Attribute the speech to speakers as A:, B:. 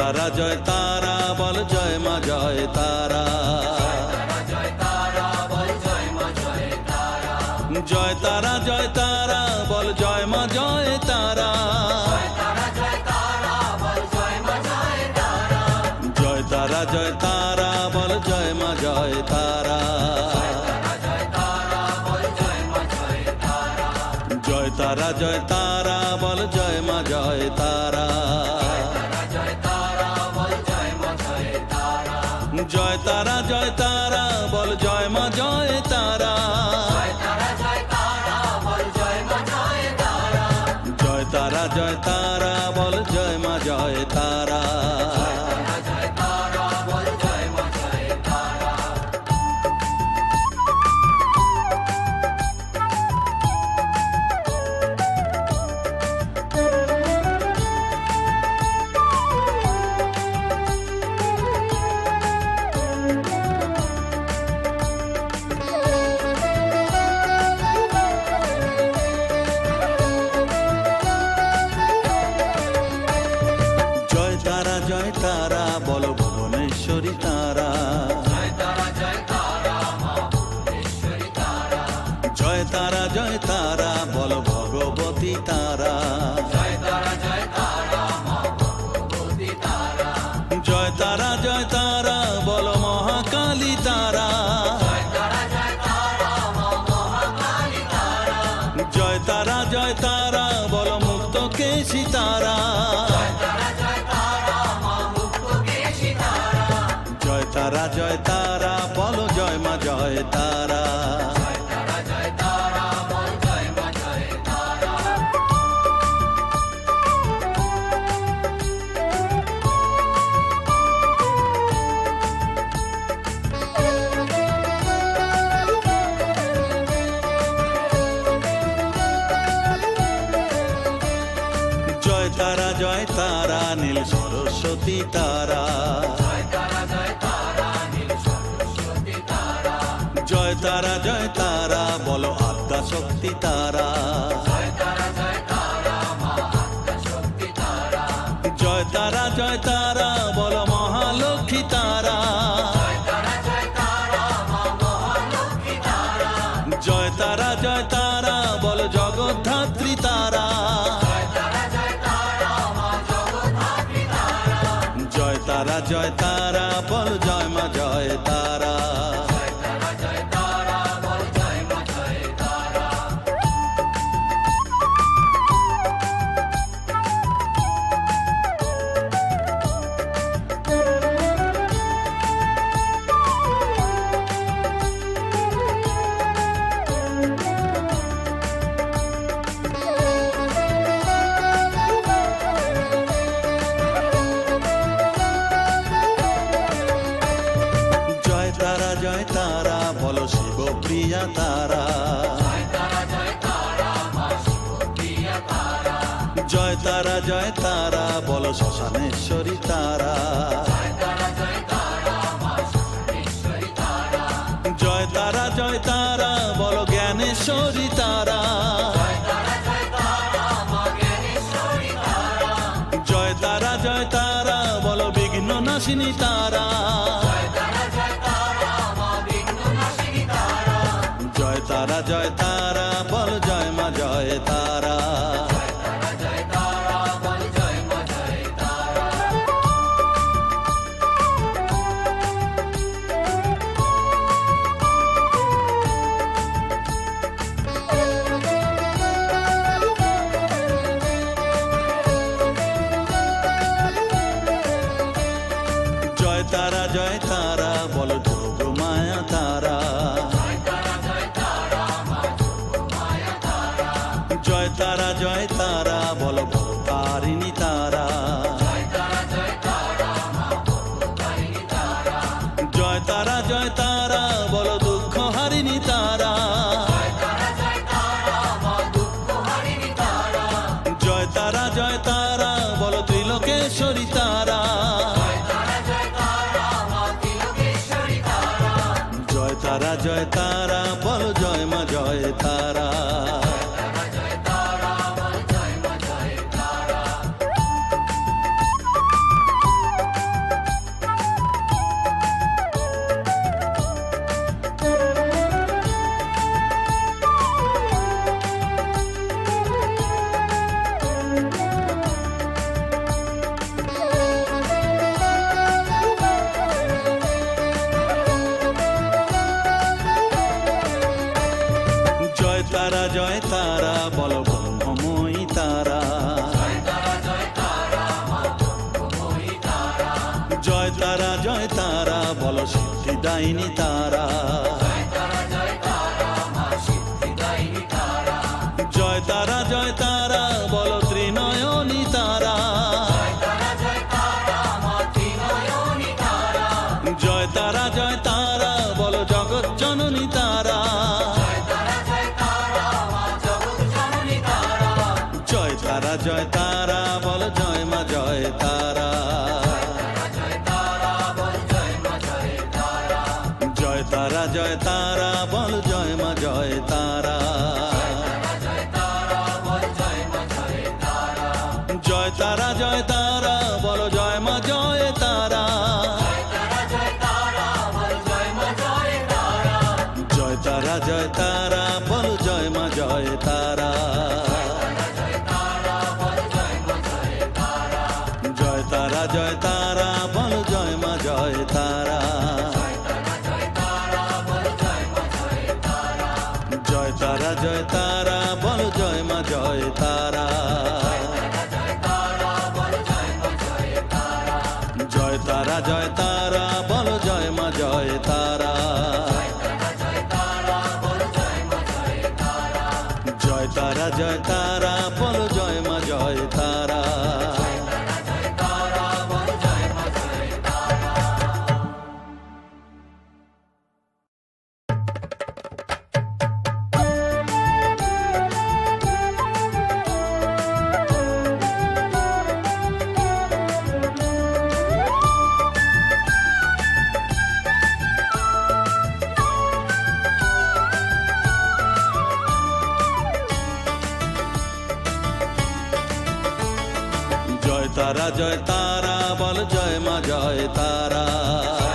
A: তারা জয় তারা বল জয় মা জয় তারা। জয় তারা জয় তারা বল জয় মা জয় তারা। জয় তারা জয় তারা বল জয় মা জয় তারা। জয় তারা জয় তারা বল জয় মা জয় তারা। জয় তারা জয় তারা বল জয় মা জয় তারা। জয় তারা জয় তারা বল জয় মা জয় তারা। জয় তারা বল ভুবনেশ্বরী তারা। জয় তারা জয় তারা বল ভগবতী তারা। জয় তারা জয় তারা বল মহাকালী তারা। জয় তারা জয় তারা বল মুক্তকেশী তারা। জয় তারা জয় তারা বল জয় মা জয় তারা। জয় তারা জয় তারা নীল সরস্বতী তারা। জয় তারা জয় তারা বলো আদ্যা শক্তি তারা। জয় তারা জয় তারা বলো মহালক্ষ্মী তারা। জয় তারা জয় তারা বলো জগদ্ধাত্রী তারা। জয় তারা জয় তারা বল জয় মা জয় তারা। জয় তারা বলো শিবপ্রিয়া তারা। জয় তারা জয় তারা বলো শ্মশানেশ্বরী তারা। জয় তারা জয় তারা বলো জ্ঞানেশ্বরী তারা। জয় তারা জয় তারা বলো বিঘ্ন নাশিনী তারা। জয় তারা জয় তারা বল জয় মা জয় তারা। জয় তারা জয় তারা বলো যোগ মায়া তারা। জয় তারা জয় তারা বলো ভবতারিণী তারা। জয় তারা জয় তারা বলো দুঃখ হারিণী তারা। জয় তারা জয় তারা বলো ত্রিলোকেশ্বরী তারা। জয় তারা জয় তারা বলো জয় মা জয় তারা। জয় তারা বলো ব্রহ্মময়ী তারা। জয় তারা বলো সিদ্ধিদায়িনী তারা। জয় তারা বলো ত্রিনয়নী তারা। জয় তারা বলো জগৎ জননী তারা। জয় তারা বলো জয় মা জয় তারা। জয় তারা বলো জয় মা জয় তারা। জয় তারা বলো জয় মা জয় তারা। জয় তারা বলো জয় মা জয় তারা। জয় তারা বলো জয় মা জয় তারা। জয় তারা বলো জয় মা জয় তারা। জয় তারা বলো জয় মা জয় তারা। জয় তারা বলো জয় মা জয় তারা। জয় তারা বল জয় মা জয় তারা।